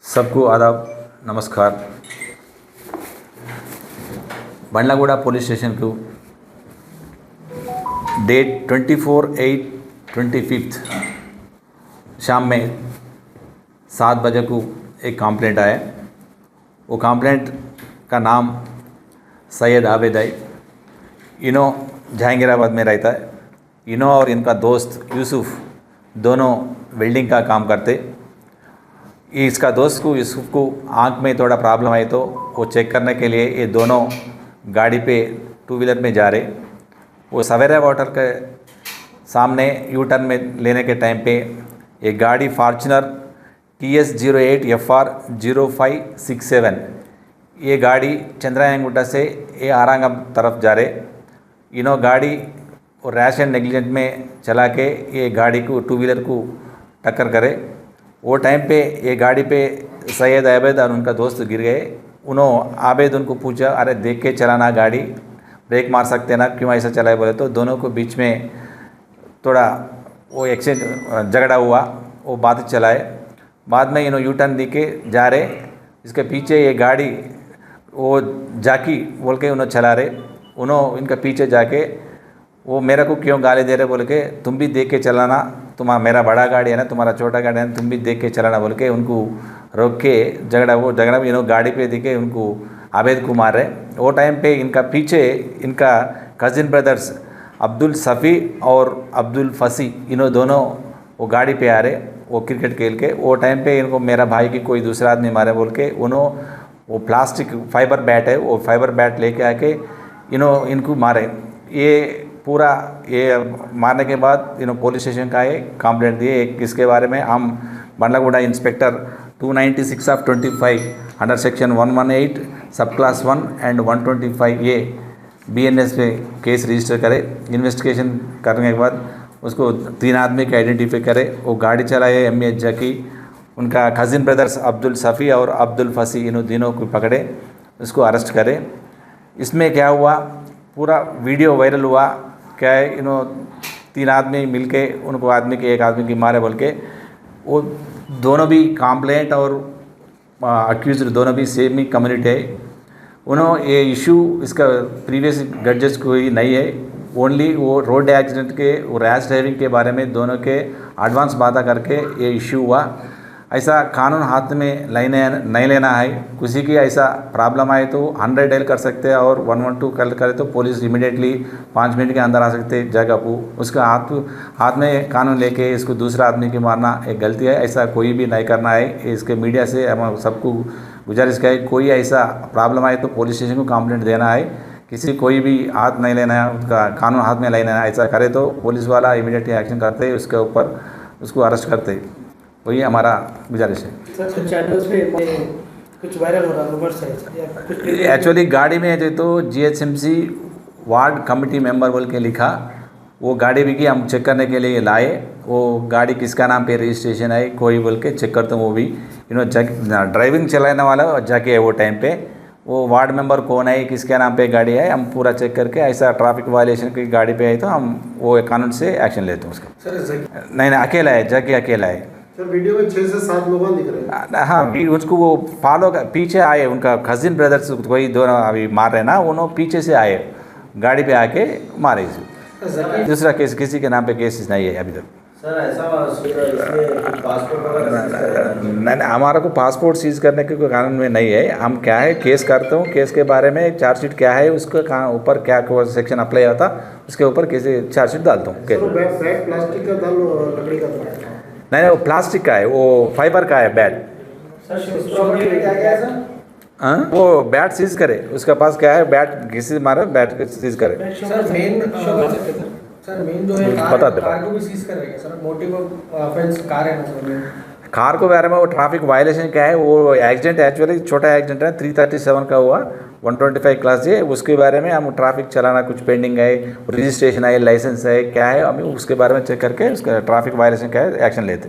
सबको आदाब नमस्कार। बंडलागुड़ा पुलिस स्टेशन को डेट 24/8/25 शाम में 7 बजे को एक कंप्लेंट आया। वो कंप्लेंट का नाम सैयद आबिद है। इन्हों जहांगीराबाद में रहता है। इन्हों और इनका दोस्त यूसुफ दोनों वेल्डिंग का काम करते। इसका दोस्त को यूसुफ को आँख में थोड़ा प्रॉब्लम आई तो वो चेक करने के लिए ये दोनों गाड़ी पे 2 व्हीलर में जा रहे। वो सवेरा वाटर के सामने यू टर्न में लेने के टाइम पे एक गाड़ी फॉर्च्यूनर TS08FR 0567 ये गाड़ी चंद्रायनगुट्टा से ये आरांगम तरफ जा रहे। इन्हों गाड़ी और रैश एंड नेग्लिजेंट में चला के ये गाड़ी को 2 व्हीलर को टक्कर करे। वो टाइम पे ये गाड़ी पे सैयद आबिद और उनका दोस्त गिर गए। उन्होंने आबिद उनको पूछा, अरे देख के चलाना, गाड़ी ब्रेक मार सकते ना, क्यों ऐसा चलाए बोले तो दोनों को बीच में थोड़ा वो एक्सचेंज झगड़ा हुआ। वो बात चलाए। बाद में इन्होंने यू टर्न दी के जा रहे। इसके पीछे ये गाड़ी वो जाकी बोल के उन्होंने चला रहे। उन्होंने इनका पीछे जाके वो मेरे को क्यों गाली दे रहे बोल के, तुम भी देख के चलाना, तुम्हारा मेरा बड़ा गाड़ी है ना, तुम्हारा छोटा गाड़ी है ना, तुम भी देख के चलाना बोल के उनको रोक के झगड़ा में इन्होंने गाड़ी पे दिखे उनको आबिद को मार रहे। वो टाइम पे इनका पीछे इनका कज़िन ब्रदर्स अब्दुल सफ़ी और अब्दुल फसी इन्हों दोनों वो गाड़ी पे आ रहे। वो क्रिकेट खेल के वो टाइम पे इनको मेरा भाई की कोई दूसरा आदमी मारे बोल के उन्होंने वो प्लास्टिक फाइबर बैट है, वो फाइबर बैट लेके आके इनको मारे। ये पूरा ये मारने के बाद इन्होंने पुलिस स्टेशन का ये कंप्लेंट दिए। इसके बारे में हम बंडलागुड़ा इंस्पेक्टर 296/25 अंडर सेक्शन 118 सब क्लास 1 एंड 125A BNS पे केस रजिस्टर करे। इन्वेस्टिगेशन करने के बाद उसको 3 आदमी के आइडेंटिफाई करे। वो गाड़ी चलाए MA जाकी, उनका कज़िन ब्रदर्स अब्दुल सफ़ी और अब्दुल फसी इन्हों दिनों को पकड़े, उसको अरेस्ट करे। इसमें क्या हुआ, पूरा वीडियो वायरल हुआ। क्या है, इन्हों 3 आदमी मिलके उनको आदमी के एक आदमी की मारे बोल के, वो दोनों भी कंप्लेंट और अक्यूज्ड दोनों भी सेम ही कम्युनिटी है। उन्होंने ये इशू इसका प्रीवियस गड्जेस कोई नहीं है, ओनली वो रोड एक्सीडेंट के वो रैश ड्राइविंग के बारे में दोनों के एडवांस बात करके ये इशू हुआ। ऐसा कानून हाथ में नहीं लेना है। किसी की ऐसा प्रॉब्लम आए तो 100 डायल कर सकते हैं और 112 कॉल करे तो पुलिस इमीडिएटली 5 मिनट के अंदर आ सकते जगह को। उसका हाथ में कानून लेके इसको दूसरा आदमी की मारना एक गलती है। ऐसा कोई भी नहीं करना है। इसके मीडिया से हम सबको गुजारिश है, कोई ऐसा प्रॉब्लम आए तो पुलिस स्टेशन को कंप्लेंट देना है। किसी कोई भी हाथ नहीं लेना है, उसका कानून हाथ में नहीं लेना है। ऐसा करे तो पुलिस वाला इमीडिएटली एक्शन करते, उसके ऊपर उसको अरेस्ट करते। वही हमारा गुजारिश है। सर चैनल्स पे कुछ वायरल हो रहा है एक्चुअली गाड़ी में जो तो GHMC वार्ड कमेटी मेंबर बोल के लिखा, वो गाड़ी भी की हम चेक करने के लिए लाए। वो गाड़ी किसका नाम पे रजिस्ट्रेशन है कोई बोल के चेक करते। वो भी ड्राइविंग चलाने वाला जाके है वो टाइम पे वो वार्ड मेंबर कौन है, किसके नाम पे गाड़ी है, हम पूरा चेक करके ऐसा ट्रैफिक वायलेशन की गाड़ी पे है तो हम वो कानून से एक्शन लेते हैं उसका। नहीं अकेला है, जाके अकेला है। सर वीडियो में 6 से 7 लोग दिख रहे हैं। हाँ, उसको वो फॉलो पीछे आए, उनका कजिन ब्रदर्स कोई दोनों अभी मार रहे ना, उन्होंने पीछे से आए गाड़ी पे आके मारे इसको। दूसरा केस किसी के नाम पे केस नहीं है अभी तक। सर ऐसा पासपोर्ट नहीं, हमारा को पासपोर्ट सीज करने के कोई कानून में नहीं है। हम क्या है केस करते हूँ, केस के बारे में चार्जशीट क्या है, उसके ऊपर क्या सेक्शन अप्लाई होता उसके ऊपर कैसे चार्जशीट डालता हूँ। प्लास्टिक का दाल लकड़ी का नहीं, वो प्लास्टिक का है, वो फाइबर का है बैट। हाँ, वो बैट सीज करे, उसके पास क्या है बैट किसी मारा बैट सीज करे। सर मेन जो है बता दे। कार को भी सीज कर रहे हैं सर, मोटिव ऑफेंस कार है ना सर। कार को बारे में वो ट्रैफिक वायलेशन क्या है, वो एक्सीडेंट एक्चुअली छोटा एक्सीडेंट है 337 का हुआ 125 क्लास है। उसके बारे में हम ट्रैफिक चलाना कुछ पेंडिंग है, रजिस्ट्रेशन है, लाइसेंस है, क्या है, हम उसके बारे में चेक करके उसका ट्रैफिक वायलेशन क्या है एक्शन लेते।